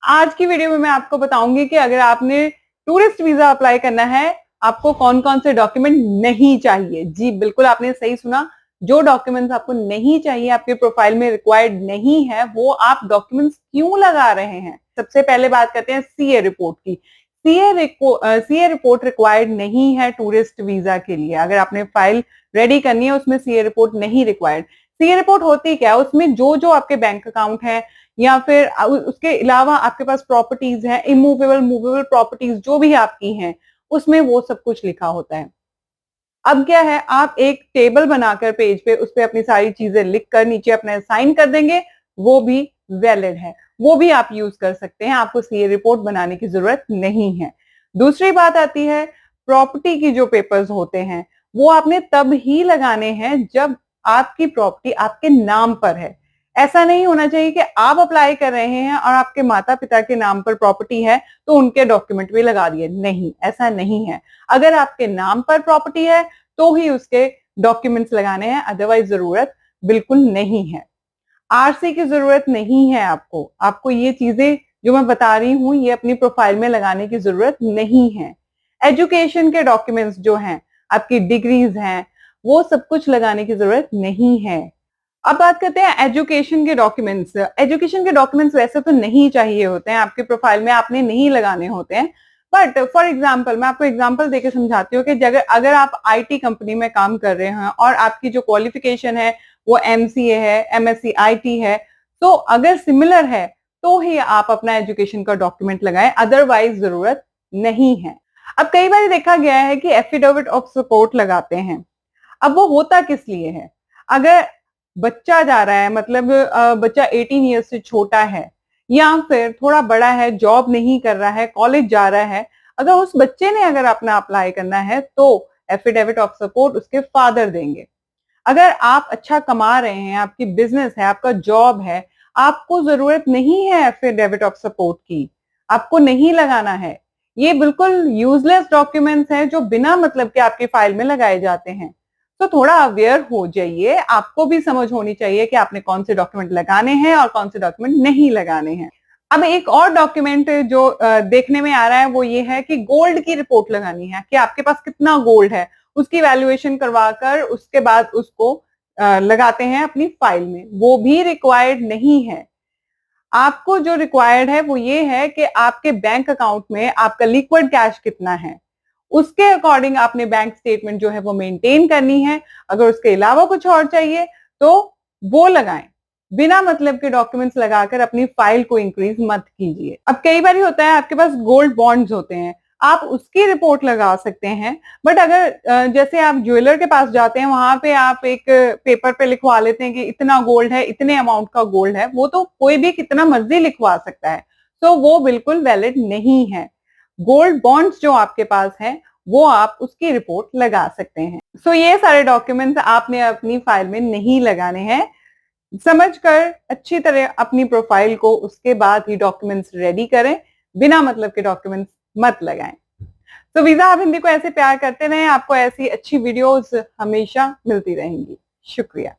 आज की वीडियो में मैं आपको बताऊंगी कि अगर आपने टूरिस्ट वीजा अप्लाई करना है, आपको कौन-कौन से डॉक्यूमेंट नहीं चाहिए। जी, बिल्कुल आपने सही सुना। जो डॉक्यूमेंट्स आपको नहीं चाहिए, आपके प्रोफाइल में रिक्वायर्ड नहीं है, वो आप डॉक्यूमेंट्स क्यों लगा रहे हैं? सबसे पहले बात करते हैं सीए रिपोर्ट की। सीए रिपोर्ट रिक्वायर्ड नहीं है टूरिस्ट वीजा के लिए। अगर आपने फाइल रेडी करनी है, उसमें सीए रिपोर्ट नहीं रिक्वायर्ड। सीए रिपोर्ट होती क्या है? उसमें जो-जो आपके बैंक अकाउंट है या फिर उसके अलावा आपके पास प्रॉपर्टीज हैं, इमूवेबल मूवेबल प्रॉपर्टीज जो भी आपकी हैं, उसमें वो सब कुछ लिखा होता है। अब क्या है, आप एक टेबल बनाकर पेज पे उस पे अपनी सारी चीजें लिख कर नीचे अपना साइन कर देंगे, वो भी वैलिड है, वो भी आप यूज कर सकते हैं। आपको सीए रिपोर्ट बनाने की जरूरत नहीं है। दूसरी बात आती है, प्रॉपर्टी की जो पेपर्स होते हैं, वो आपने तब ही लगाने हैं जब आपकी प्रॉपर्टी आपके नाम पर है। ऐसा नहीं होना चाहिए कि आप अप्लाई कर रहे हैं और आपके माता पिता के नाम पर प्रॉपर्टी है तो उनके डॉक्यूमेंट भी लगा दिए। नहीं, ऐसा नहीं है। अगर आपके नाम पर प्रॉपर्टी है तो ही उसके डॉक्यूमेंट्स लगाने हैं, अदरवाइज जरूरत बिल्कुल नहीं है। आरसी की जरूरत नहीं है आपको। आपको ये चीजें जो मैं बता रही हूँ, ये अपनी प्रोफाइल में लगाने की जरूरत नहीं है। एजुकेशन के डॉक्यूमेंट्स जो हैं, आपकी डिग्रीज हैं, वो सब कुछ लगाने की जरूरत नहीं है। अब बात करते हैं एजुकेशन के डॉक्यूमेंट्स। एजुकेशन के डॉक्यूमेंट्स वैसे तो नहीं चाहिए होते हैं, आपके प्रोफाइल में आपने नहीं लगाने होते हैं। बट फॉर एग्जाम्पल, मैं आपको एग्जाम्पल देकर समझाती हूँ कि अगर आप आईटी कंपनी में काम कर रहे हैं और आपकी जो क्वालिफिकेशन है वो एमसीए है, एमएससी आईटी है, तो अगर सिमिलर है तो ही आप अपना एजुकेशन का डॉक्यूमेंट लगाएं, अदरवाइज जरूरत नहीं है। अब कई बार देखा गया है कि एफिडेविट ऑफ सपोर्ट लगाते हैं। अब वो होता किस लिए है? अगर बच्चा जा रहा है, मतलब बच्चा 18 ईयर्स से छोटा है या फिर थोड़ा बड़ा है, जॉब नहीं कर रहा है, कॉलेज जा रहा है, अगर उस बच्चे ने अगर अपना अप्लाई करना है तो एफिडेविट ऑफ सपोर्ट उसके फादर देंगे। अगर आप अच्छा कमा रहे हैं, आपकी बिजनेस है, आपका जॉब है, आपको जरूरत नहीं है एफिडेविट ऑफ सपोर्ट की, आपको नहीं लगाना है। ये बिल्कुल यूजलेस डॉक्यूमेंट्स हैं जो बिना मतलब के आपकी फाइल में लगाए जाते हैं। तो थोड़ा अवेयर हो जाइए, आपको भी समझ होनी चाहिए कि आपने कौन से डॉक्यूमेंट लगाने हैं और कौन से डॉक्यूमेंट नहीं लगाने हैं। अब एक और डॉक्यूमेंट जो देखने में आ रहा है वो ये है कि गोल्ड की रिपोर्ट लगानी है कि आपके पास कितना गोल्ड है, उसकी वैल्यूएशन करवाकर उसके बाद उसको लगाते हैं अपनी फाइल में। वो भी रिक्वायर्ड नहीं है। आपको जो रिक्वायर्ड है वो ये है कि आपके बैंक अकाउंट में आपका लिक्विड कैश कितना है, उसके अकॉर्डिंग आपने बैंक स्टेटमेंट जो है वो मेंटेन करनी है। अगर उसके अलावा कुछ और चाहिए तो वो लगाएं। बिना मतलब के डॉक्यूमेंट्स लगाकर अपनी फाइल को इंक्रीज मत कीजिए। अब कई बार होता है आपके पास गोल्ड बॉन्ड्स होते हैं, आप उसकी रिपोर्ट लगा सकते हैं। बट अगर जैसे आप ज्वेलर के पास जाते हैं, वहां पे आप एक पेपर पे लिखवा लेते हैं कि इतना गोल्ड है, इतने अमाउंट का गोल्ड है, वो तो कोई भी कितना मर्जी लिखवा सकता है, तो वो बिल्कुल वैलिड नहीं है। गोल्ड बॉन्ड्स जो आपके पास है वो आप उसकी रिपोर्ट लगा सकते हैं। सो ये सारे डॉक्यूमेंट्स आपने अपनी फाइल में नहीं लगाने हैं। समझकर अच्छी तरह अपनी प्रोफाइल को उसके बाद ही डॉक्यूमेंट्स रेडी करें, बिना मतलब के डॉक्यूमेंट्स मत लगाएं। तो वीजा आप हिंदी को ऐसे प्यार करते रहें, आपको ऐसी अच्छी वीडियोस हमेशा मिलती रहेंगी। शुक्रिया।